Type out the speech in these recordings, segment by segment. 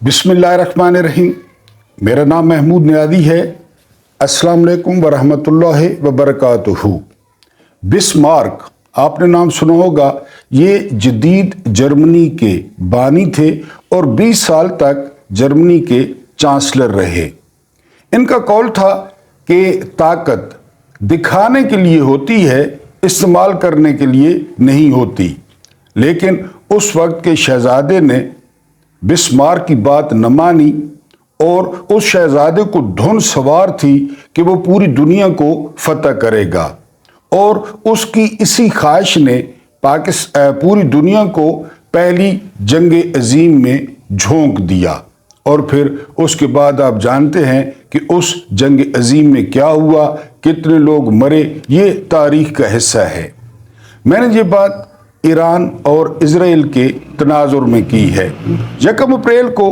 बिस्मिल्लाहिर्रहमानिर्रहीम। मेरा नाम महमूद नियादी है। अस्सलाम वालेकुम वरहमतुल्लाहि वबरकातुहू। बिस्मार्क, आपने नाम सुना होगा। ये जदीद जर्मनी के बानी थे और 20 साल तक जर्मनी के चांसलर रहे। इनका कौल था कि ताकत दिखाने के लिए होती है, इस्तेमाल करने के लिए नहीं होती। लेकिन उस वक्त के शहजादे ने बिस्मार्क की बात न मानी और उस शहजादे को धुन सवार थी कि वो पूरी दुनिया को फतह करेगा, और उसकी इसी ख्वाहिश ने पूरी दुनिया को पहली जंग अजीम में झोंक दिया। और फिर उसके बाद आप जानते हैं कि उस जंग अजीम में क्या हुआ, कितने लोग मरे, ये तारीख का हिस्सा है। मैंने ये बात ईरान और इजराइल के तनाजुर में की है। 1 अप्रैल को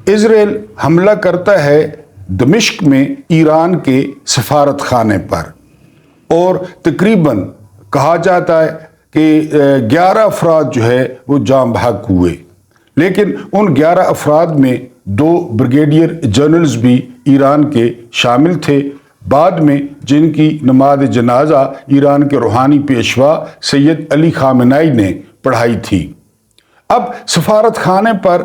इजराइल हमला करता है दमिश्क में ईरान के सफारत खाने पर, और तकरीबन कहा जाता है कि 11 अफराद जो है वो जाम बहक हुए। लेकिन उन 11 अफराद में 2 ब्रिगेडियर जनरल्स भी ईरान के शामिल थे, बाद में जिनकी नमाज जनाजा ईरान के रूहानी पेशवा सैयद अली खामेनी ने पढ़ाई थी। अब सफारत खाने पर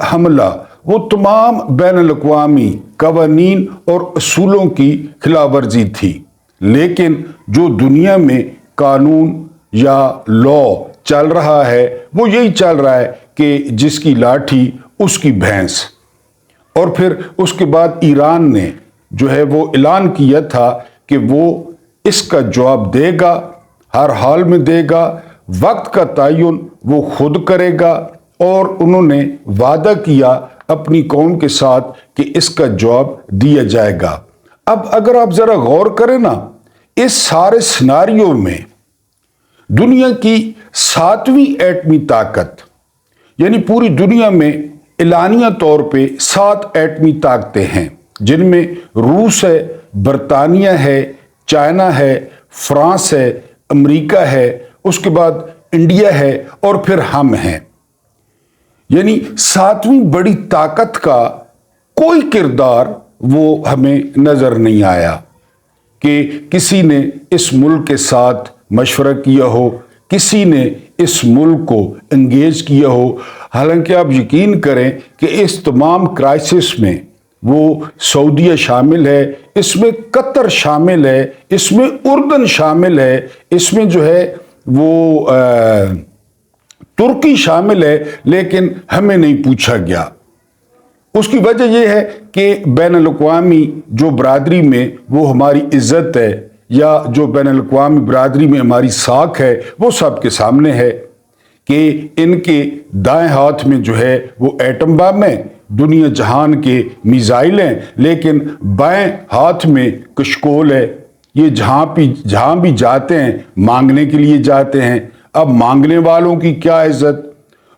हमला वो तमाम बैनुल-अक़वामी कवानीन और असूलों की खिलाफ वर्जी थी। लेकिन जो दुनिया में कानून या लॉ चल रहा है वो यही चल रहा है कि जिसकी लाठी उसकी भैंस। और फिर उसके बाद ईरान ने जो है वो ऐलान किया था कि वो इसका जवाब देगा, हर हाल में देगा, वक्त का तयन वो खुद करेगा, और उन्होंने वादा किया अपनी कौम के साथ कि इसका जवाब दिया जाएगा। अब अगर आप जरा गौर करें ना, इस सारे सिनारियो में दुनिया की 7वीं एटमी ताकत, यानी पूरी दुनिया में एलानिया तौर पे 7 एटमी ताकतें हैं, जिनमें रूस है, बरतानिया है, चाइना है, फ्रांस है, अमेरिका है, उसके बाद इंडिया है, और फिर हम हैं। यानी 7वीं बड़ी ताकत का कोई किरदार वो हमें नजर नहीं आया कि किसी ने इस मुल्क के साथ मशवरा किया हो, किसी ने इस मुल्क को एंगेज किया हो। हालांकि आप यकीन करें कि इस तमाम क्राइसिस में वो सऊदीया शामिल है, इसमें कतर शामिल है, इसमें उर्दन शामिल है, इसमें जो है वो तुर्की शामिल है, लेकिन हमें नहीं पूछा गया। उसकी वजह यह है कि बैनुल-अक़वामी जो बरादरी में वो हमारी इज्जत है, या जो बैनुल-अक़वामी बरादरी में हमारी साख है, वो सबके सामने है कि इनके दाएं हाथ में जो है वो एटम बम है, दुनिया जहान के मिसाइल हैं, लेकिन बाएं हाथ में कशकोल है। ये जहां भी जाते हैं मांगने के लिए जाते हैं। अब मांगने वालों की क्या इज्जत।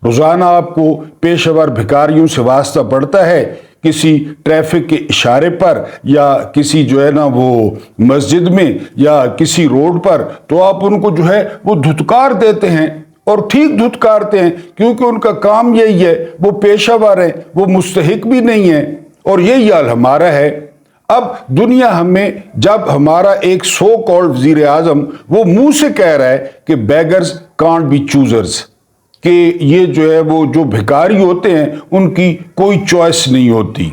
रोजाना आपको पेशेवर भिखारियों से वास्ता पड़ता है किसी ट्रैफिक के इशारे पर, या किसी जो है ना वो मस्जिद में, या किसी रोड पर, तो आप उनको जो है वो धुतकार देते हैं, और ठीक धुतकारते हैं, क्योंकि उनका काम यही है, वो पेशावर है, वो मुस्तहिक भी नहीं है। और यही हाल हमारा है। अब दुनिया हमें, जब हमारा एक सो कॉल्ड वजीर आजम वो मुंह से कह रहा है कि बेगर्स कांट बी चूजर्स, कि ये जो है वो जो भिखारी होते हैं उनकी कोई चॉइस नहीं होती,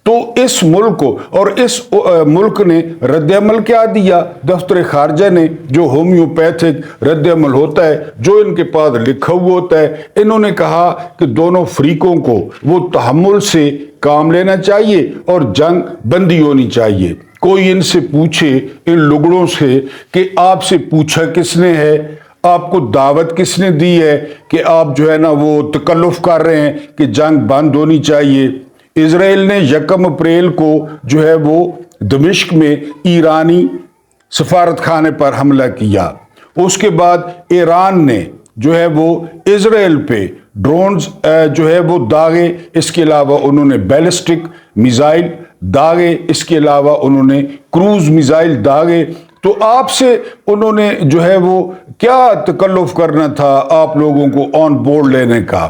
तो इस मुल्क को, और इस मुल्क ने रद्द-ए-अमल क्या दिया? दफ्तर खारजा ने जो होम्योपैथिक रद्द-ए-अमल होता है, जो इनके पास लिखा हुआ होता है, इन्होंने कहा कि दोनों फरीकों को वो तहम्मुल से काम लेना चाहिए और जंग बंदी होनी चाहिए। कोई इनसे पूछे, इन लुगड़ों से, कि आपसे पूछा किसने है, आपको दावत किसने दी है कि आप जो है ना वो तकल्लुफ कर रहे हैं कि जंग बंद होनी चाहिए। इजराइल ने 1 अप्रैल को जो है वो दमिश्क में ईरानी सफारत खाने पर हमला किया। उसके बाद ईरान ने जो है वो इजराइल पे ड्रोन्स जो है वो दागे, इसके अलावा उन्होंने बैलिस्टिक मिसाइल दागे, इसके अलावा उन्होंने क्रूज मिसाइल दागे। तो आपसे उन्होंने जो है वो क्या तकल्लुफ करना था आप लोगों को ऑन बोर्ड लेने का।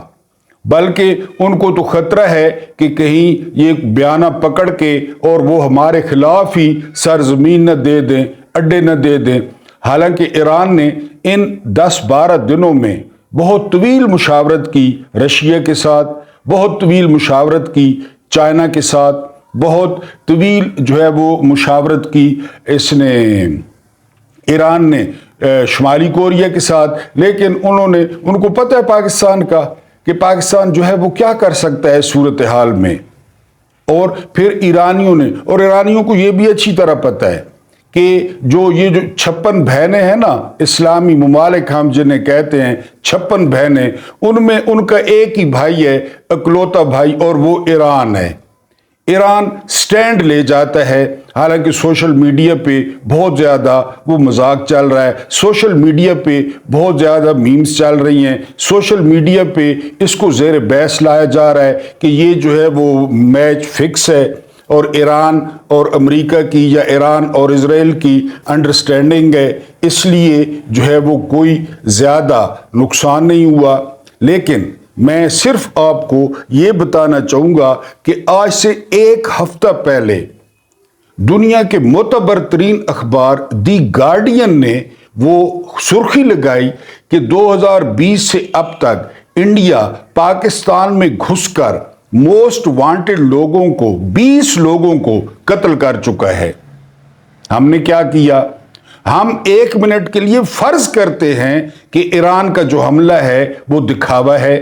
बल्कि उनको तो खतरा है कि कहीं ये बयाना पकड़ के और वो हमारे खिलाफ ही सरजमीन न दे दें, अड्डे न दे दें। हालांकि ईरान ने इन 10-12 दिनों में बहुत तवील मुशावरत की रशिया के साथ, बहुत तवील मुशावरत की चाइना के साथ, बहुत तवील जो है वो मुशावरत की इसने ईरान ने शुमाली कोरिया के साथ। लेकिन उनको पता है पाकिस्तान का कि पाकिस्तान जो है वो क्या कर सकता है सूरत हाल में। और फिर ईरानियों को ये भी अच्छी तरह पता है कि जो 56 बहनें हैं ना, इस्लामी ममालिक हम जिन्हें कहते हैं 56 बहनें, उनमें उनका एक ही भाई है, इकलौता भाई, और वो ईरान है। ईरान स्टैंड ले जाता है। हालांकि सोशल मीडिया पे बहुत ज़्यादा वो मजाक चल रहा है, सोशल मीडिया पे बहुत ज़्यादा मीम्स चल रही हैं, सोशल मीडिया पे इसको ज़ेर बहस लाया जा रहा है कि ये जो है वो मैच फिक्स है और ईरान और अमेरिका की या ईरान और इजराइल की अंडरस्टैंडिंग है, इसलिए जो है वो कोई ज़्यादा नुकसान नहीं हुआ। लेकिन मैं सिर्फ आपको ये बताना चाहूँगा कि आज से एक हफ्ता पहले दुनिया के मोतबर तरीन अखबार दी गार्डियन ने वो सुर्खी लगाई कि 2020 से अब तक इंडिया पाकिस्तान में घुसकर मोस्ट वांटेड लोगों को 20 लोगों को कत्ल कर चुका है। हमने क्या किया? हम 1 मिनट के लिए फर्ज करते हैं कि ईरान का जो हमला है वो दिखावा है।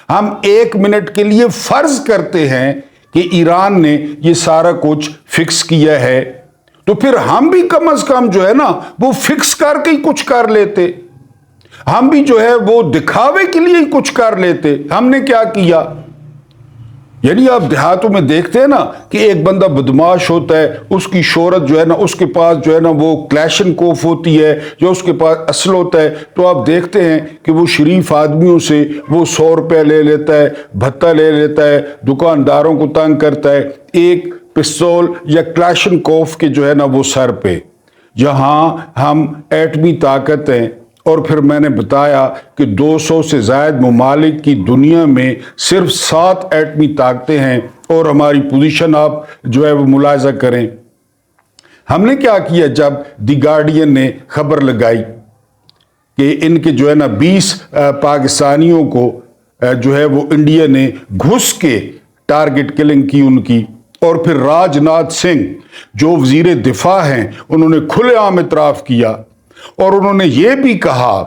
हम 1 मिनट के लिए फर्ज करते हैं कि ईरान ने ये सारा कुछ फिक्स किया है। तो फिर हम भी कम से कम जो है ना वो फिक्स करके ही कुछ कर लेते, हम भी जो है वो दिखावे के लिए ही कुछ कर लेते। हमने क्या किया? यानी आप देहातों में देखते हैं ना कि एक बंदा बदमाश होता है, उसकी शोहरत जो है ना, उसके पास जो है ना वो क्लैशनकोफ होती है, जो उसके पास असल होता है, तो आप देखते हैं कि वो शरीफ आदमियों से वो 100 रुपये ले लेता है, भत्ता ले लेता है, दुकानदारों को तंग करता है, एक पिस्तौल या क्लैशनकोफ के जो है ना वो सर पे। जहां हम एटमी ताकत हैं, और फिर मैंने बताया कि 200 से ज़ायद ममालिक की दुनिया में सिर्फ 7 एटमी ताकतें हैं और हमारी पोजीशन आप जो है वो मुलाजा करें। हमने क्या किया जब दी गार्डियन ने खबर लगाई कि इनके जो है ना 20 पाकिस्तानियों को जो है वो इंडिया ने घुस के टारगेट किलिंग की उनकी, और फिर राजनाथ सिंह जो वजीर दिफा हैं उन्होंने खुलेआम इतराफ़ किया और उन्होंने ये भी कहा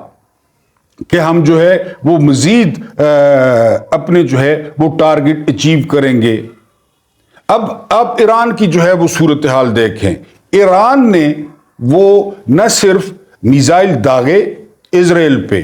कि हम जो है वो मजीद अपने जो है वो टारगेट अचीव करेंगे। अब ईरान की जो है वो सूरत हाल देखें। ईरान ने वो न सिर्फ मिसाइल दागे इजराइल पे,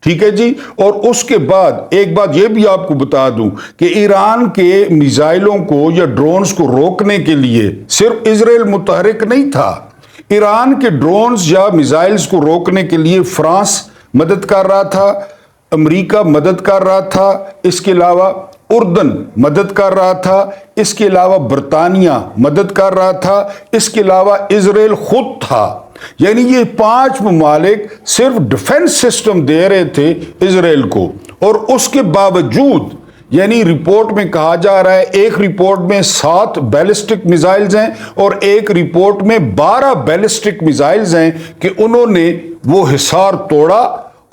ठीक है जी, और उसके बाद एक बात ये भी आपको बता दूं कि ईरान के मिसाइलों को या ड्रोन्स को रोकने के लिए सिर्फ इजराइल मुतहरिक नहीं था। ईरान के ड्रोन्स या मिसाइल्स को रोकने के लिए फ्रांस मदद कर रहा था, अमेरिका मदद कर रहा था, इसके अलावा उर्दन मदद कर रहा था, इसके अलावा बरतानिया मदद कर रहा था, इसके अलावा इजराइल खुद था। यानी ये 5 ममालिक सिर्फ डिफेंस सिस्टम दे रहे थे इजराइल को, और उसके बावजूद यानी रिपोर्ट में कहा जा रहा है, एक रिपोर्ट में 7 बैलिस्टिक मिसाइल्स हैं और एक रिपोर्ट में 12 बैलिस्टिक मिसाइल्स हैं कि उन्होंने वो हिसार तोड़ा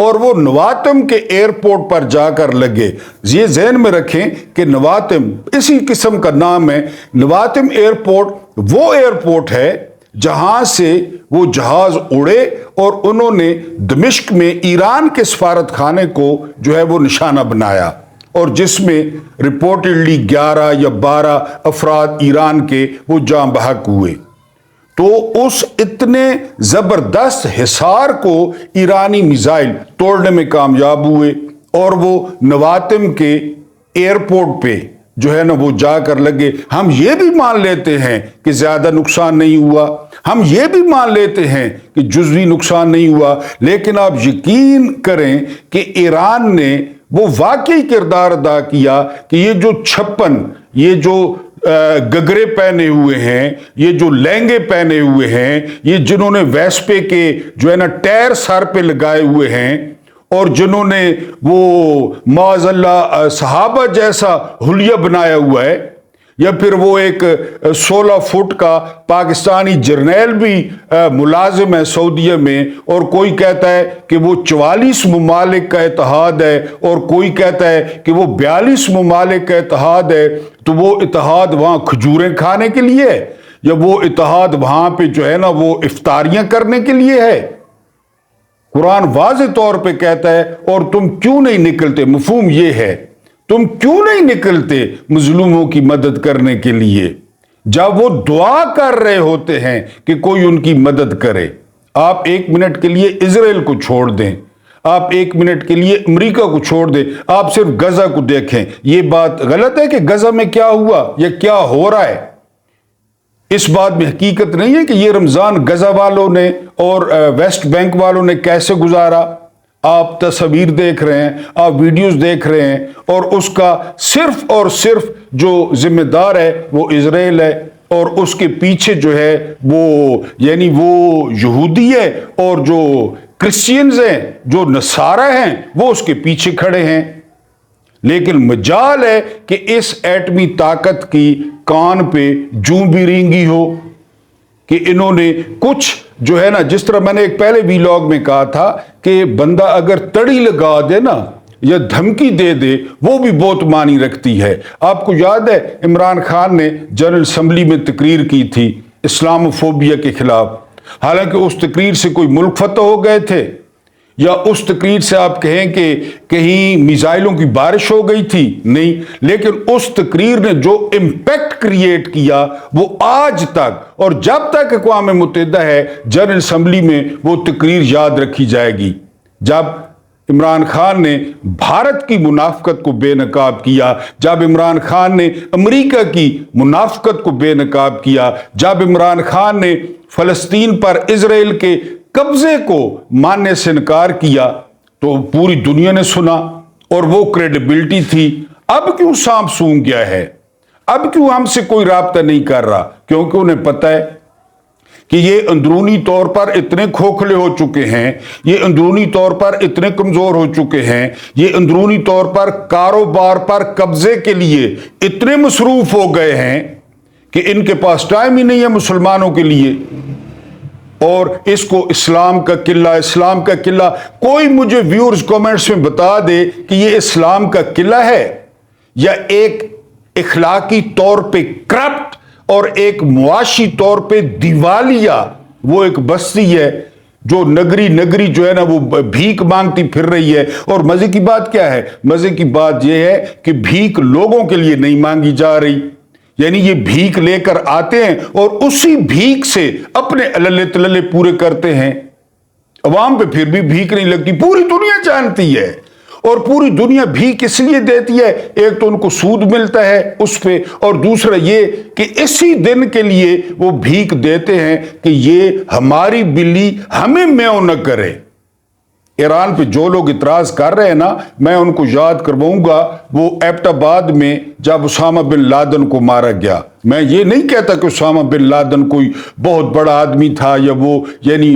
और वो नवातिम के एयरपोर्ट पर जाकर लगे। ये ज़हन में रखें कि नवातिम इसी किस्म का नाम है। नवातिम एयरपोर्ट वो एयरपोर्ट है जहां से वो जहाज उड़े और उन्होंने दमिश्क में ईरान के सफारत खाने को जो है वो निशाना बनाया, और जिसमें रिपोर्टेडली 11 या 12 अफराद ईरान के वो जाँ बहक हुए। तो उस इतने ज़बरदस्त हिसार को ईरानी मिसाइल तोड़ने में कामयाब हुए और वो नवातिम के एयरपोर्ट पे जो है ना वो जाकर लगे। हम ये भी मान लेते हैं कि ज़्यादा नुकसान नहीं हुआ, हम ये भी मान लेते हैं कि जुज़वी नुकसान नहीं हुआ, लेकिन आप यकीन करें कि ईरान ने वो वाकई किरदार अदा किया कि ये जो 56 ये जो गगरे पहने हुए हैं, ये जो लहंगे पहने हुए हैं, ये जिन्होंने वेस्पे के जो है ना टायर सर पे लगाए हुए हैं, اور جنہوں نے وہ معاذ صحابہ جیسا حلیہ بنایا ہوا ہے، یا پھر وہ ایک 16 فٹ کا پاکستانی جرنیل بھی ملازم ہے سعودیہ میں، اور کوئی کہتا ہے کہ وہ 44 ممالک کا اتحاد ہے، اور کوئی کہتا ہے کہ وہ 42 ممالک کا اتحاد ہے، تو وہ اتحاد وہاں کھجوریں کھانے کے لیے ہے، یا وہ اتحاد وہاں پہ جو ہے نا وہ افطاریاں کرنے کے لیے ہے؟ قرآن واضح طور پہ کہتا ہے، اور تم کیوں نہیں نکلتے؟ مفہوم یہ ہے، تم کیوں نہیں نکلتے مظلوموں کی مدد کرنے کے لیے جب وہ دعا کر رہے ہوتے ہیں کہ کوئی ان کی مدد کرے؟ آپ 1 منٹ کے لیے اسرائیل کو چھوڑ دیں، آپ 1 منٹ کے لیے امریکہ کو چھوڑ دیں، آپ صرف غزہ کو دیکھیں۔ یہ بات غلط ہے کہ غزہ میں کیا ہوا یا کیا ہو رہا ہے؟ اس بات میں حقیقت نہیں ہے کہ یہ رمضان غزہ والوں نے اور ویسٹ بینک والوں نے کیسے گزارا۔ آپ تصاویر دیکھ رہے ہیں، آپ ویڈیوز دیکھ رہے ہیں، اور اس کا صرف اور صرف جو ذمہ دار ہے وہ اسرائیل ہے، اور اس کے پیچھے جو ہے وہ یعنی وہ یہودی ہے، اور جو کرسچینز ہیں، جو نصارہ ہیں، وہ اس کے پیچھے کھڑے ہیں۔ لیکن مجال ہے کہ اس ایٹمی طاقت کی کان پہ جوں بھی رینگی ہو کہ انہوں نے کچھ جو ہے نا، جس طرح میں نے ایک پہلے ویلاگ میں کہا تھا کہ بندہ اگر تڑی لگا دے نا یا دھمکی دے دے، وہ بھی بہت معنی رکھتی ہے۔ آپ کو یاد ہے عمران خان نے جنرل اسمبلی میں تقریر کی تھی اسلام فوبیا کے خلاف، حالانکہ اس تقریر سے کوئی ملک فتح ہو گئے تھے، یا اس تقریر سے آپ کہیں کہ کہیں میزائلوں کی بارش ہو گئی تھی؟ نہیں، لیکن اس تقریر نے جو امپیکٹ کریٹ کیا وہ آج تک، اور جب تک اقوام متحدہ ہے جنرل اسمبلی میں، وہ تقریر یاد رکھی جائے گی۔ جب عمران خان نے بھارت کی منافقت کو بے نقاب کیا، جب عمران خان نے امریکہ کی منافقت کو بے نقاب کیا، جب عمران خان نے فلسطین پر اسرائیل کے قبضے کو ماننے سے انکار کیا، تو پوری دنیا نے سنا، اور وہ کریڈیبلٹی تھی۔ اب کیوں سانپ سونگ گیا ہے؟ اب کیوں ہم سے کوئی رابطہ نہیں کر رہا؟ کیونکہ انہیں پتہ ہے کہ یہ اندرونی طور پر اتنے کھوکھلے ہو چکے ہیں، یہ اندرونی طور پر اتنے کمزور ہو چکے ہیں، یہ اندرونی طور پر کاروبار پر قبضے کے لیے اتنے مصروف ہو گئے ہیں کہ ان کے پاس ٹائم ہی نہیں ہے مسلمانوں کے لیے۔ اور اس کو اسلام کا قلعہ، اسلام کا قلعہ، کوئی مجھے ویورز کومنٹس میں بتا دے کہ یہ اسلام کا قلعہ ہے یا ایک اخلاقی طور پہ کرپٹ اور ایک معاشی طور پہ دیوالیہ وہ ایک بستی ہے جو نگری جو ہے نا وہ بھیک مانگتی پھر رہی ہے۔ اور مزے کی بات کیا ہے؟ مزے کی بات یہ ہے کہ بھیک لوگوں کے لیے نہیں مانگی جا رہی، یعنی یہ بھیک لے کر آتے ہیں اور اسی بھیک سے اپنے عللے تللے پورے کرتے ہیں۔ عوام پہ پھر بھی بھیک نہیں لگتی، پوری دنیا جانتی ہے، اور پوری دنیا بھیک اس لیے دیتی ہے، ایک تو ان کو سود ملتا ہے اس پہ، اور دوسرا یہ کہ اسی دن کے لیے وہ بھیک دیتے ہیں کہ یہ ہماری بلی ہمیں میوں نہ کرے۔ ایران پہ جو لوگ اعتراض کر رہے ہیں نا، میں ان کو یاد کرواؤں گا وہ ایبٹ آباد میں جب اسامہ بن لادن کو مارا گیا۔ میں یہ نہیں کہتا کہ اسامہ بن لادن کوئی بہت بڑا آدمی تھا یا وہ یعنی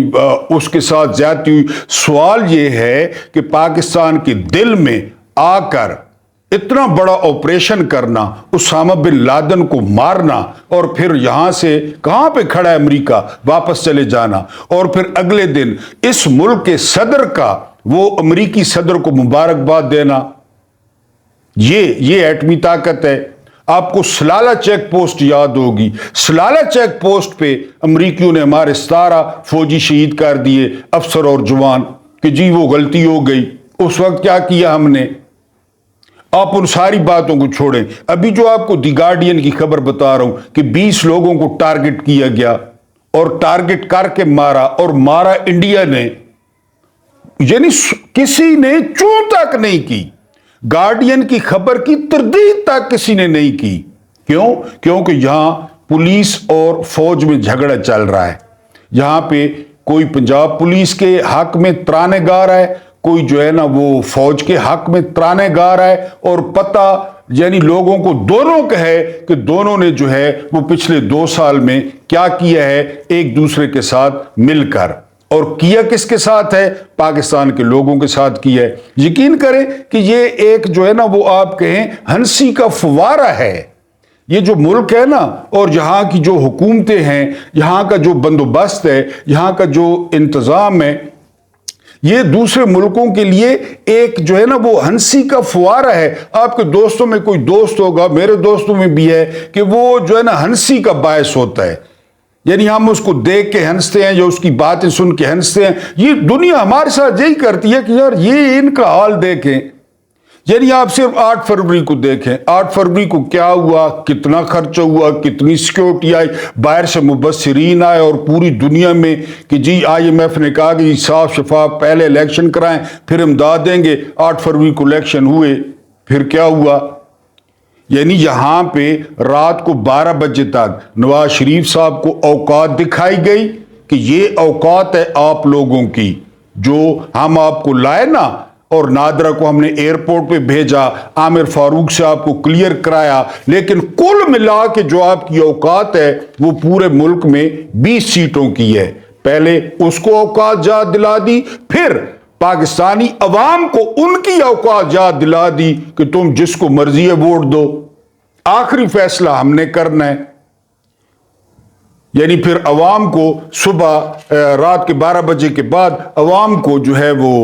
اس کے ساتھ زیادتی ہوئی۔ سوال یہ ہے کہ پاکستان کے دل میں آ کر اتنا بڑا آپریشن کرنا، اسامہ بن لادن کو مارنا، اور پھر یہاں سے کہاں پہ کھڑا ہے امریکہ، واپس چلے جانا، اور پھر اگلے دن اس ملک کے صدر کا وہ امریکی صدر کو مبارکباد دینا، یہ ایٹمی طاقت ہے۔ آپ کو سلالہ چیک پوسٹ یاد ہوگی، سلالہ چیک پوسٹ پہ امریکیوں نے ہمارے 17 فوجی شہید کر دیے، افسر اور جوان، کہ جی وہ غلطی ہو گئی۔ اس وقت کیا کیا ہم نے؟ آپ ان ساری باتوں کو چھوڑیں، ابھی جو آپ کو دی گارڈین کی خبر بتا رہا ہوں کہ 20 لوگوں کو ٹارگٹ کیا گیا، اور ٹارگٹ کر کے مارا، اور مارا انڈیا نے، یعنی کسی نے چوں تک نہیں کی، گارڈین کی خبر کی تردید تک کسی نے نہیں کی۔ کیوں؟ کیونکہ یہاں پولیس اور فوج میں جھگڑا چل رہا ہے۔ یہاں پہ کوئی پنجاب پولیس کے حق میں ترانے گا رہا ہے، کوئی جو ہے نا وہ فوج کے حق میں ترانے گا رہا ہے، اور پتہ یعنی لوگوں کو دونوں کا ہے کہ دونوں نے جو ہے وہ پچھلے 2 سال میں کیا کیا ہے ایک دوسرے کے ساتھ مل کر۔ اور کیا کس کے ساتھ ہے؟ پاکستان کے لوگوں کے ساتھ کیا ہے۔ یقین کریں کہ یہ ایک جو ہے نا وہ آپ کہیں ہنسی کا فوارہ ہے۔ یہ جو ملک ہے نا اور یہاں کی جو حکومتیں ہیں، یہاں کا جو بندوبست ہے، یہاں کا جو انتظام ہے، یہ دوسرے ملکوں کے لیے ایک جو ہے نا وہ ہنسی کا فوارہ ہے۔ آپ کے دوستوں میں کوئی دوست ہوگا، میرے دوستوں میں بھی ہے، کہ وہ جو ہے نا ہنسی کا باعث ہوتا ہے، یعنی ہم اس کو دیکھ کے ہنستے ہیں یا اس کی باتیں سن کے ہنستے ہیں۔ یہ دنیا ہمارے ساتھ یہی کرتی ہے کہ یار یہ ان کا حال دیکھیں، یعنی آپ صرف 8 فروری کو دیکھیں، 8 فروری کو کیا ہوا، کتنا خرچہ ہوا، کتنی سیکیورٹی آئی، باہر سے مبصرین آئے اور پوری دنیا میں کہ جی IMF نے کہا کہ جی صاف شفاف پہلے الیکشن کرائیں پھر امداد دیں گے۔ 8 فروری کو الیکشن ہوئے، پھر کیا ہوا؟ یعنی یہاں پہ رات کو 12 بجے تک نواز شریف صاحب کو اوقات دکھائی گئی کہ یہ اوقات ہے آپ لوگوں کی، جو ہم آپ کو لائے نا، اور نادرہ کو ہم نے ایئرپورٹ پہ بھیجا، عامر فاروق سے آپ کو کلیئر کرایا، لیکن کل ملا کے جو آپ کی اوقات ہے وہ پورے ملک میں 20 سیٹوں کی ہے۔ پہلے اس کو اوقات یاد دلا دی، پھر پاکستانی عوام کو ان کی اوقات یاد دلا دی کہ تم جس کو مرضی ہے ووٹ دو، آخری فیصلہ ہم نے کرنا ہے۔ یعنی پھر عوام کو صبح رات کے 12 بجے کے بعد عوام کو جو ہے وہ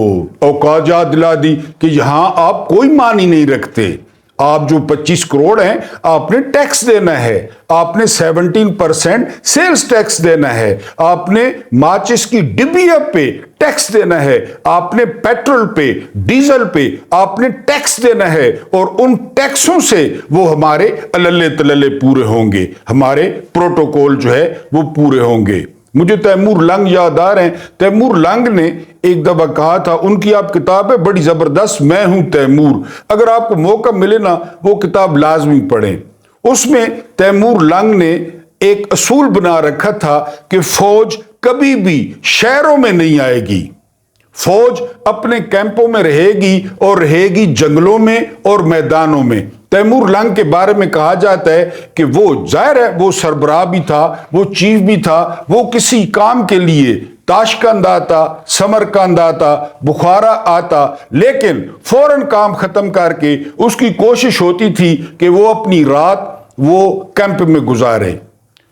اوقات یاد دلا دی کہ یہاں آپ کوئی معنی نہیں رکھتے، آپ جو 25 کروڑ ہیں آپ نے ٹیکس دینا ہے، آپ نے 17% سیلز ٹیکس دینا ہے، آپ نے ماچس کی ڈبیا پہ ٹیکس دینا ہے، آپ نے پیٹرول پہ ڈیزل پہ آپ نے ٹیکس دینا ہے، اور ان ٹیکسوں سے وہ ہمارے اللے تللے پورے ہوں گے، ہمارے پروٹوکول جو ہے وہ پورے ہوں گے۔ مجھے تیمور لنگ یاد آ رہے ہیں، تیمور لنگ نے ایک دفعہ کہا تھا، ان کی آپ کتاب ہے بڑی زبردست، میں ہوں تیمور، اگر آپ کو موقع ملے نا وہ کتاب لازمی پڑھیں۔ اس میں تیمور لنگ نے ایک اصول بنا رکھا تھا کہ فوج کبھی بھی شہروں میں نہیں آئے گی، فوج اپنے کیمپوں میں رہے گی اور رہے گی جنگلوں میں اور میدانوں میں۔ تیمور لنگ کے بارے میں کہا جاتا ہے کہ وہ ظاہر ہے وہ سربراہ بھی تھا، وہ چیف بھی تھا، وہ کسی کام کے لیے تاشقند آتا، سمرقند آتا، بخارا آتا، لیکن فوراً کام ختم کر کے اس کی کوشش ہوتی تھی کہ وہ اپنی رات وہ کیمپ میں گزارے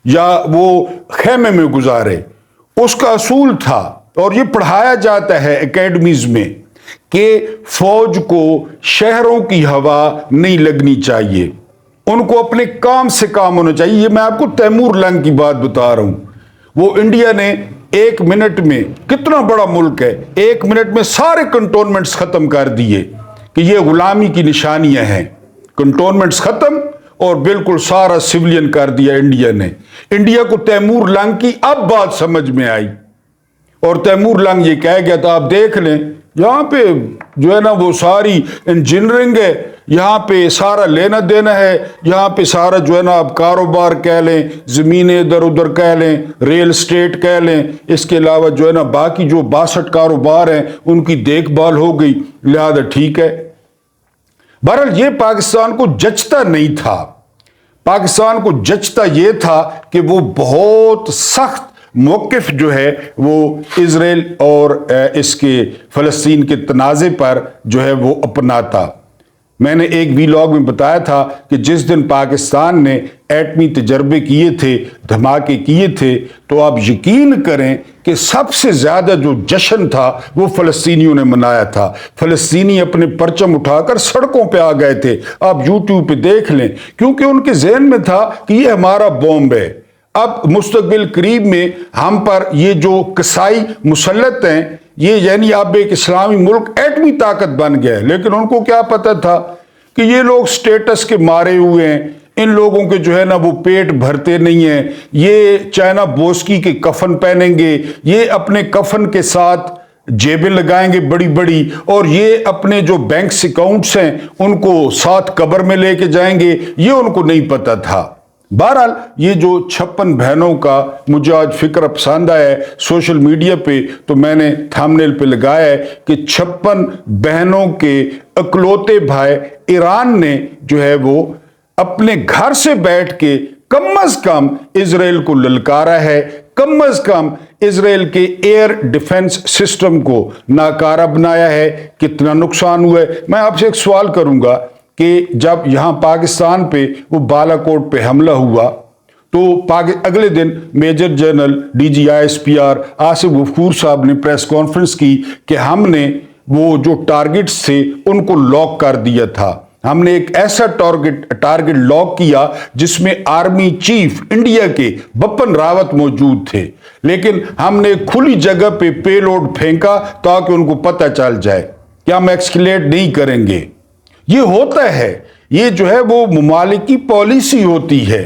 یا وہ خیمے میں گزارے۔ اس کا اصول تھا اور یہ پڑھایا جاتا ہے اکیڈمیز میں کہ فوج کو شہروں کی ہوا نہیں لگنی چاہیے، ان کو اپنے کام سے کام ہونا چاہیے۔ یہ میں آپ کو تیمور لنگ کی بات بتا رہا ہوں۔ وہ انڈیا نے 1 منٹ میں، کتنا بڑا ملک ہے، 1 منٹ میں سارے کنٹونمنٹس ختم کر دیے کہ یہ غلامی کی نشانیاں ہیں، کنٹونمنٹس ختم اور بالکل سارا سیولین کر دیا انڈیا نے۔ انڈیا کو تیمور لنگ کی اب بات سمجھ میں آئی، اور تیمور لنگ یہ کہہ گیا تھا، آپ دیکھ لیں یہاں پہ جو ہے نا وہ ساری انجینئرنگ ہے، یہاں پہ سارا لینا دینا ہے، یہاں پہ سارا جو ہے نا آپ کاروبار کہہ لیں، زمینیں ادھر ادھر کہہ لیں، ریل اسٹیٹ کہہ لیں، اس کے علاوہ جو ہے نا باقی جو 62 کاروبار ہیں ان کی دیکھ بھال ہو گئی، لہذا ٹھیک ہے۔ بہرحال یہ پاکستان کو جچتا نہیں تھا، پاکستان کو جچتا یہ تھا کہ وہ بہت سخت موقف جو ہے وہ اسرائیل اور اس کے فلسطین کے تنازع پر جو ہے وہ اپناتا۔ میں نے ایک ویلاگ میں بتایا تھا کہ جس دن پاکستان نے ایٹمی تجربے کیے تھے، دھماکے کیے تھے، تو آپ یقین کریں کہ سب سے زیادہ جو جشن تھا وہ فلسطینیوں نے منایا تھا۔ فلسطینی اپنے پرچم اٹھا کر سڑکوں پہ آ گئے تھے، آپ یوٹیوب پہ دیکھ لیں، کیونکہ ان کے ذہن میں تھا کہ یہ ہمارا بومب ہے، اب مستقبل قریب میں ہم پر یہ جو قصائی مسلط ہیں، یہ یعنی اب ایک اسلامی ملک ایٹمی طاقت بن گیا ہے۔ لیکن ان کو کیا پتا تھا کہ یہ لوگ سٹیٹس کے مارے ہوئے ہیں، ان لوگوں کے جو ہے نا وہ پیٹ بھرتے نہیں ہیں، یہ چائنا بوسکی کے کفن پہنیں گے، یہ اپنے کفن کے ساتھ جیبیں لگائیں گے بڑی بڑی، اور یہ اپنے جو بینکس اکاؤنٹس ہیں ان کو ساتھ قبر میں لے کے جائیں گے، یہ ان کو نہیں پتا تھا۔ بہرحال یہ جو 56 بہنوں کا مجھے آج فکر پسند آیا ہے سوشل میڈیا پہ، تو میں نے تھامنیل پہ لگایا ہے کہ 56 بہنوں کے اکلوتے بھائی ایران نے جو ہے وہ اپنے گھر سے بیٹھ کے کم از کم اسرائیل کو للکارا ہے कम अज कम इजराइल के एयर डिफेंस सिस्टम को नाकारा बनाया है। कितना नुकसान हुआ है। मैं आपसे एक सवाल करूंगा कि जब यहां पाकिस्तान पे वो बालाकोट पे हमला हुआ तो अगले दिन major general DGISPR Asif Ghafoor साहब ने प्रेस कॉन्फ्रेंस की कि हमने वो जो टारगेट्स थे उनको लॉक कर दिया था। हमने एक ऐसा टारगेट लॉक किया जिसमें आर्मी चीफ इंडिया के बिपिन रावत मौजूद थे, लेकिन हमने खुली जगह पे पेलोड फेंका ताकि उनको पता चल जाए कि हम एक्सकेलेट नहीं करेंगे। ये होता है, ये जो है वो ममालिक की पॉलिसी होती है।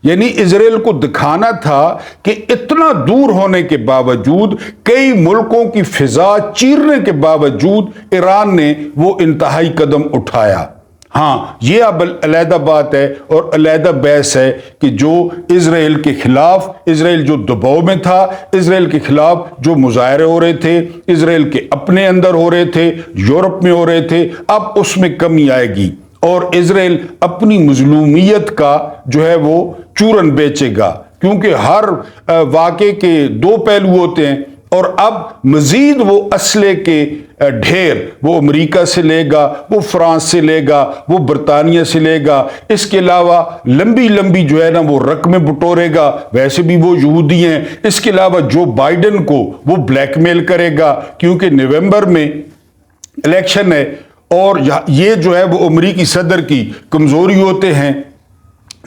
यानी इजराइल को दिखाना था कि इतना दूर होने के बावजूद, कई मुल्कों की फिजा चीरने के बावजूद ईरान ने वो इंतहाई कदम उठाया। हाँ, ये अब अलहदा बात है और अलहदा बहस है कि जो इजराइल के खिलाफ, इजराइल जो दबाव में था, इजराइल के खिलाफ जो मुजाहरे हो रहे थे, इजराइल के अपने अंदर हो रहे थे, यूरोप में हो रहे थे, अब उसमें कमी आएगी और इजराइल अपनी मजलूमियत का जो है वो चूरन बेचेगा, क्योंकि हर वाक़े के दो पहलू होते हैं। और अब मजीद वो असले के ढेर वो अमेरिका से लेगा, वो फ्रांस से लेगा, वो बरतानिया से लेगा, इसके अलावा लंबी लंबी जो है ना वो रकमें बटोरेगा। वैसे भी वो यहूदी हैं। इसके अलावा जो बाइडेन को वो ब्लैकमेल करेगा, क्योंकि नवंबर में इलेक्शन है और ये जो है वो अमेरिकी सदर की कमजोरी होते हैं।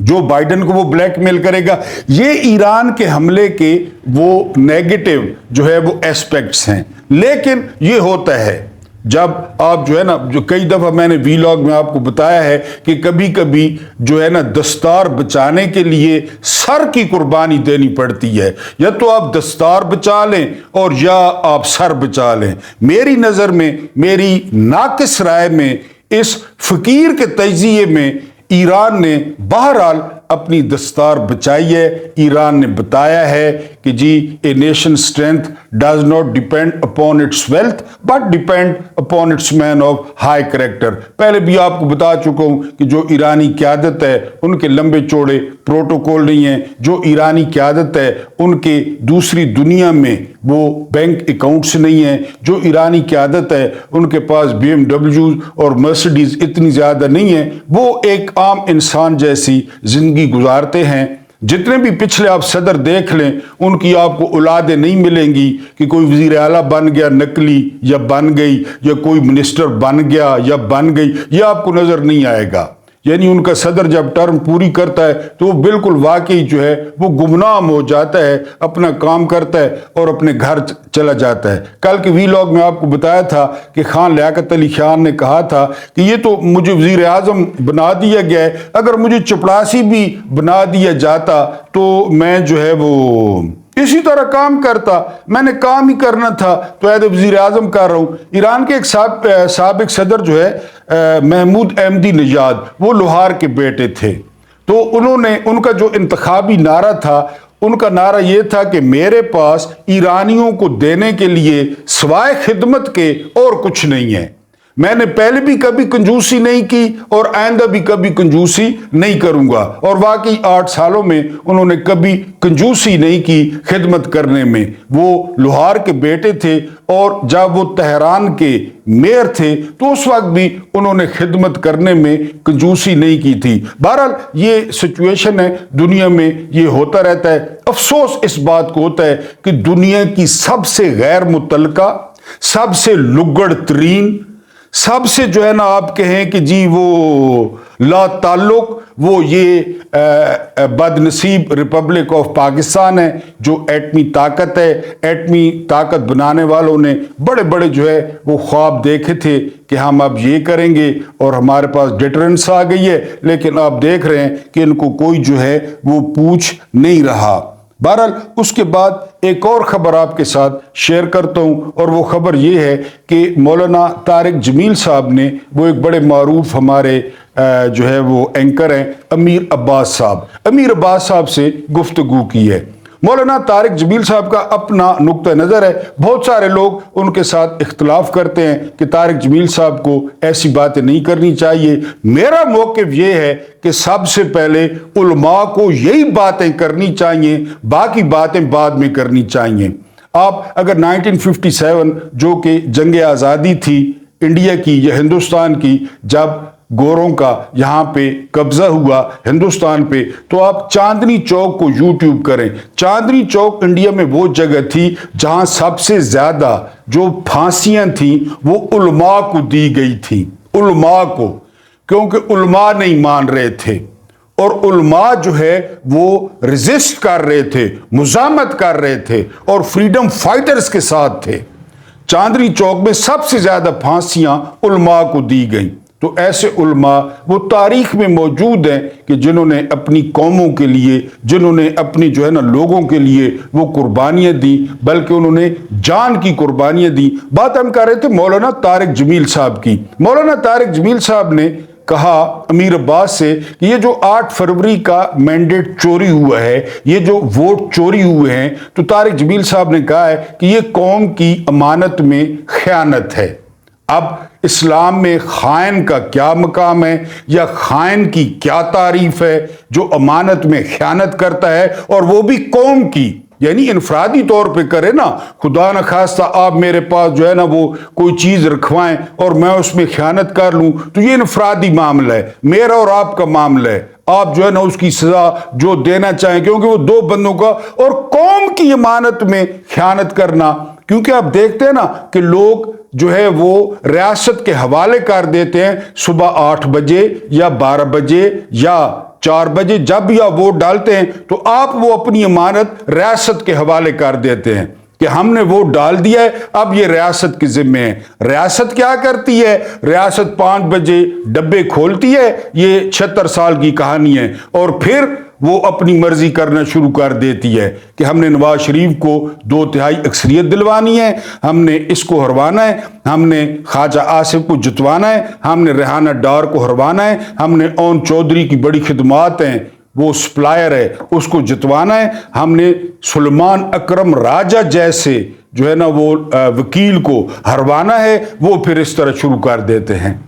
जो बाइडेन को वो ब्लैकमेल करेगा। ये ईरान के हमले के वो नेगेटिव जो है वो एस्पेक्ट्स हैं। लेकिन ये होता है जब आप जो है ना, जो कई दफा मैंने वीलॉग में आपको बताया है कि कभी कभी जो है ना दस्तार बचाने के लिए सर की कुर्बानी देनी पड़ती है। या तो आप दस्तार बचा लें और या आप सर बचा लें। मेरी नजर में, मेरी नाकिस राय में, इस फकीर के तजिए में ईरान ने बहरहाल अपनी दस्तार बचाई है। ईरान ने बताया है कि जी a nation strength does not depend upon its wealth but depend upon its man of high character. पहले भी आपको बता चुका हूं कि जो ईरानी क़यादत है उनके लंबे चौड़े प्रोटोकॉल नहीं है। जो ईरानी क़यादत है उनके दूसरी दुनिया में वो बैंक अकाउंट्स नहीं है। जो ईरानी क़यादत है उनके पास BMW और मर्सिडीज इतनी ज्यादा नहीं है। वो एक आम इंसान जैसी जिंदगी गुजारते हैं। जितने भी पिछले आप सदर देख लें उनकी आपको औलादें नहीं मिलेंगी कि कोई वजीर आला बन गया नकली या बन गई, या कोई मिनिस्टर बन गया या बन गई, यह आपको नजर नहीं आएगा। यानी उनका सदर जब टर्म पूरी करता है तो वो बिल्कुल वाकई जो है वो गुमनाम हो जाता है, अपना काम करता है और अपने घर चला जाता है। कल के वीलॉग में आपको बताया था कि खान लियाकत अली खान ने कहा था कि ये तो मुझे वजीर आजम बना दिया गया है, अगर मुझे चपड़ासी भी बना दिया जाता तो मैं जो है वो इसी तरह काम करता। मैंने काम ही करना था तो ऐद वजीर आजम कर रहा हूं। ईरान के एक साबिक सदर जो है महमूद अहमदी-नजाद, वो लोहार के बेटे थे। तो उन्होंने, उनका जो इंतखाबी नारा था, उनका नारा यह था कि मेरे पास ईरानियों को देने के लिए सिवाय खिदमत के और कुछ नहीं है। मैंने पहले भी कभी कंजूसी नहीं की और आइंदा भी कभी कंजूसी नहीं करूंगा। और वाकई 8 सालों में उन्होंने कभी कंजूसी नहीं की खिदमत करने में। वो लोहार के बेटे थे और जब वो तेहरान के मेयर थे तो उस वक्त भी उन्होंने खिदमत करने में कंजूसी नहीं की थी। बहरहाल ये सिचुएशन है, दुनिया में ये होता रहता है। अफसोस इस बात को होता है कि दुनिया की सबसे गैर मुतल्लका, सबसे लुगड़ तरीन, सबसे जो है ना आप कहें कि जी वो ला ताल्लुक, वो ये बदनसीब रिपब्लिक ऑफ पाकिस्तान है जो एटमी ताकत है। एटमी ताकत बनाने वालों ने बड़े बड़े जो है वो ख्वाब देखे थे कि हम अब ये करेंगे और हमारे पास डिटरेंस आ गई है, लेकिन आप देख रहे हैं कि इनको कोई जो है वो पूछ नहीं रहा। बहरहाल उसके बाद एक और ख़बर आपके साथ शेयर करता हूँ और वो ख़बर ये है कि मौलाना तारिक जमील साहब ने, वो एक बड़े मारूफ हमारे जो है वो एंकर हैं, अमीर अब्बास साहब से गुफ्तगू की है। मौलाना तारिक जमील साहब का अपना नुक्ता नज़र है। बहुत सारे लोग उनके साथ इख्तलाफ करते हैं कि तारिक जमील साहब को ऐसी बातें नहीं करनी चाहिए। मेरा मौक़िफ़ ये है कि सबसे पहले उलमा को यही बातें करनी चाहिए, बाकी बातें बाद में करनी चाहिए। आप अगर 1957 जो कि जंग आज़ादी थी इंडिया की या हिंदुस्तान की, जब गोरों का यहाँ पे कब्जा हुआ हिंदुस्तान पे, तो आप चांदनी चौक को यूट्यूब करें। चांदनी चौक इंडिया में वो जगह थी जहाँ सबसे ज़्यादा जो फांसियाँ थी वो उलमा को दी गई थी, उलमा को, क्योंकि उलमा नहीं मान रहे थे और उलमा जो है वो रेजिस्ट कर रहे थे, मुजामत कर रहे थे और फ्रीडम फाइटर्स के साथ थे। चांदनी चौक में सबसे ज़्यादा फांसियाँ उलमा को दी गई। तो ऐसे उलमा वो तारीख में मौजूद हैं कि जिन्होंने अपनी कौमों के लिए, जिन्होंने अपनी जो है ना लोगों के लिए वो कुर्बानियाँ दी, बल्कि उन्होंने जान की कुर्बानियाँ दी। बात हम कर रहे थे मौलाना तारिक जमील साहब की। मौलाना तारिक जमील साहब ने कहा अमीर अब्बास से कि ये जो 8 फरवरी का मैंडेट चोरी हुआ है, ये जो वोट चोरी हुए हैं, तो तारिक जमील साहब ने कहा है कि ये कौम की अमानत में खयानत है। अब इस्लाम में खाइन का क्या मकाम है या खाइन की क्या तारीफ है जो अमानत में खयानत करता है, और वो भी कौम की, यानी इनफरादी तौर पे करे ना, खुदा न खास्ता आप मेरे पास जो है ना वो कोई चीज़ रखवाएं और मैं उसमें खयानत कर लूं, तो ये इनफरादी मामला है, मेरा और आपका मामला है। आप जो है ना उसकी सजा जो देना चाहें, क्योंकि वो दो बंदों का और कौम की अमानत में खयानत करना। क्योंकि आप देखते हैं ना कि लोग जो है वो रियासत के हवाले कर देते हैं सुबह 8 बजे या 12 बजे या 4 बजे, जब या वोट डालते हैं तो आप वो अपनी अमानत रियासत के हवाले कर देते हैं कि हमने वोट डाल दिया है, अब ये रियासत के जिम्मे है। रियासत क्या करती है? रियासत 5 बजे डब्बे खोलती है, ये 76 साल की कहानी है, और फिर वो अपनी मर्जी करना शुरू कर देती है कि हमने नवाज शरीफ को 2/3 अक्सरियत दिलवानी है, हमने इसको हरवाना है, हमने ख्वाजा आसिफ को जितवाना है, हमने रेहाना डार को हरवाना है, हमने ओन चौधरी की बड़ी खिदमात हैं, वो सप्लायर है, उसको जितवाना है, हमने सुलेमान अकरम राजा जैसे जो है ना वो वकील को हरवाना है। वो फिर इस तरह शुरू कर देते हैं,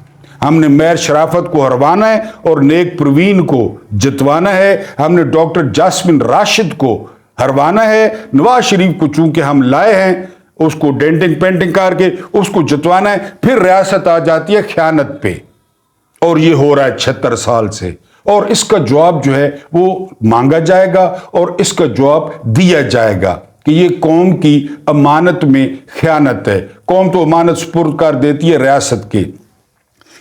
हमने मेयर शराफत को हरवाना है और नेक प्रवीण को जितवाना है, हमने डॉक्टर जास्मिन राशिद को हरवाना है, नवाज शरीफ को चूंकि हम लाए हैं उसको डेंटिंग पेंटिंग करके उसको जितवाना है। फिर रियासत आ जाती है खयानत पे, और ये हो रहा है 76 साल से, और इसका जवाब जो है वो मांगा जाएगा और इसका जवाब दिया जाएगा कि ये कौम की अमानत में खयानत है। कौम तो अमानत सुपुर्द कर देती है रियासत के।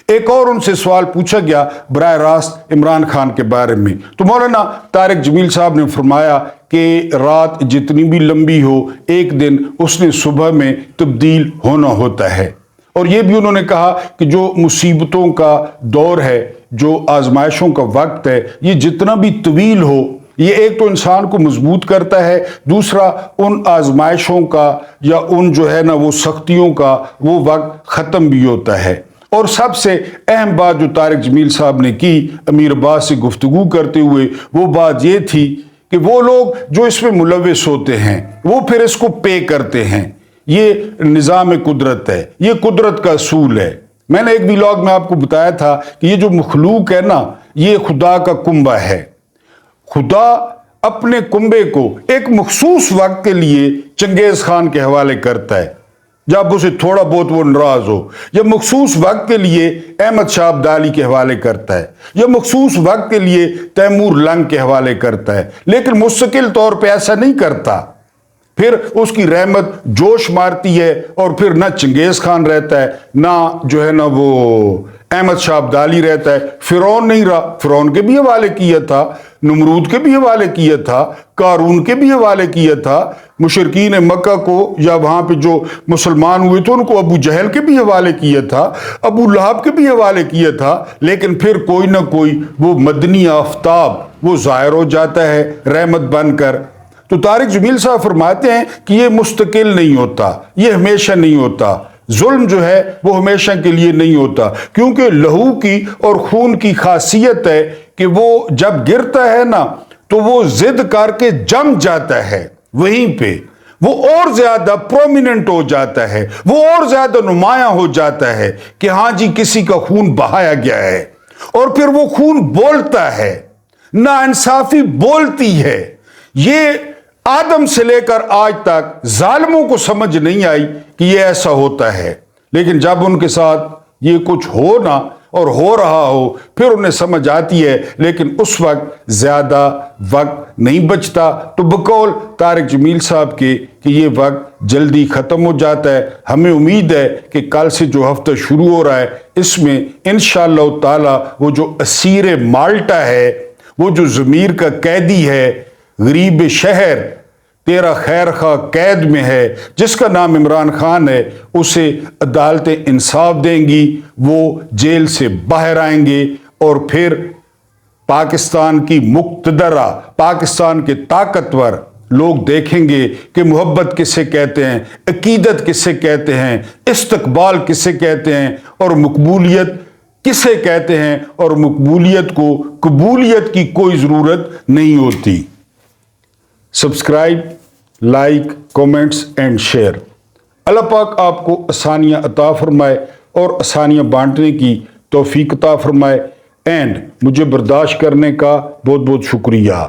एक और उनसे सवाल पूछा गया बराह रास्त इमरान खान के बारे में, तो मौलाना तारिक जमील साहब ने फरमाया कि रात जितनी भी लंबी हो, एक दिन उसने सुबह में तब्दील होना होता है। और ये भी उन्होंने कहा कि जो मुसीबतों का दौर है, जो आजमाइशों का वक्त है, ये जितना भी तवील हो, ये एक तो इंसान को मजबूत करता है, दूसरा उन आजमाइशों का या उन जो है ना वो सख्तियों का वो वक्त ख़त्म भी होता है। और सबसे अहम बात जो तारिक जमील साहब ने की अमीर अब्बास से गुफ्तगू करते हुए, वो बात ये थी कि वो लोग जो इसमें मुलविस होते हैं वो फिर इसको पे करते हैं। ये निज़ाम कुदरत है, ये कुदरत का असूल है। मैंने एक व्लॉग में आपको बताया था कि ये जो मखलूक है ना, ये खुदा का कुंबा है। खुदा अपने कुंबे को एक मखसूस वक्त के लिए चंगेज खान के हवाले करता है जब उसे थोड़ा बहुत वो नाराज हो, या मखसूस वक्त के लिए अहमद शाह अब्दाली के हवाले करता है, या मखसूस वक्त के लिए तैमूर लंग के हवाले करता है, लेकिन मुस्तकिल तौर पे ऐसा नहीं करता। फिर उसकी रहमत जोश मारती है और फिर ना चंगेज खान रहता है, ना जो है ना वो अहमद शाह अब्दाली रहता है, फिरौन नहीं रहा, फिरौन के भी हवाले किया था, नमरूद के भी हवाले किया था, कारून के भी हवाले किया था, मुशरिकीन मक्का को या वहाँ पे जो मुसलमान हुए थे उनको अबू जहल के भी हवाले किया था, अबू लहाब के भी हवाले किया था, लेकिन फिर कोई ना कोई वो मदनी आफ्ताब वो ज़ाहिर हो जाता है रहमत बनकर। तो तारिक जमील साहब फरमाते हैं कि ये मुस्तकिल नहीं होता, ये हमेशा नहीं होता, जुल्म जो है वो हमेशा के लिए नहीं होता, क्योंकि लहू की और खून की खासियत है कि वो जब गिरता है ना تو وہ ضد کر کے جم جاتا ہے، وہیں پہ وہ اور زیادہ پرومیننٹ ہو جاتا ہے، وہ اور زیادہ نمایاں ہو جاتا ہے کہ ہاں جی کسی کا خون بہایا گیا ہے، اور پھر وہ خون بولتا ہے، ناانصافی بولتی ہے۔ یہ آدم سے لے کر آج تک ظالموں کو سمجھ نہیں آئی کہ یہ ایسا ہوتا ہے، لیکن جب ان کے ساتھ یہ کچھ ہو نا اور ہو رہا ہو پھر انہیں سمجھ آتی ہے، لیکن اس وقت زیادہ وقت نہیں بچتا۔ تو بقول طارق جمیل صاحب کے کہ یہ وقت جلدی ختم ہو جاتا ہے۔ ہمیں امید ہے کہ کل سے جو ہفتہ شروع ہو رہا ہے اس میں انشاءاللہ تعالی وہ جو اسیر مالٹا ہے، وہ جو ضمیر کا قیدی ہے، غریب شہر تیرا خیر خواہ قید میں ہے، جس کا نام عمران خان ہے، اسے عدالتیں انصاف دیں گی، وہ جیل سے باہر آئیں گے، اور پھر پاکستان کی مقتدرہ، پاکستان کے طاقتور لوگ دیکھیں گے کہ محبت کسے کہتے ہیں، عقیدت کسے کہتے ہیں، استقبال کسے کہتے ہیں، اور مقبولیت کسے کہتے ہیں، اور مقبولیت کو قبولیت کی کوئی ضرورت نہیں ہوتی۔ Subscribe, like, comments and share. Allah پاک آپ کو آسانیاں عطا فرمائے اور آسانیاں بانٹنے کی توفیق عطا فرمائے، اینڈ مجھے برداشت کرنے کا بہت بہت شکریہ۔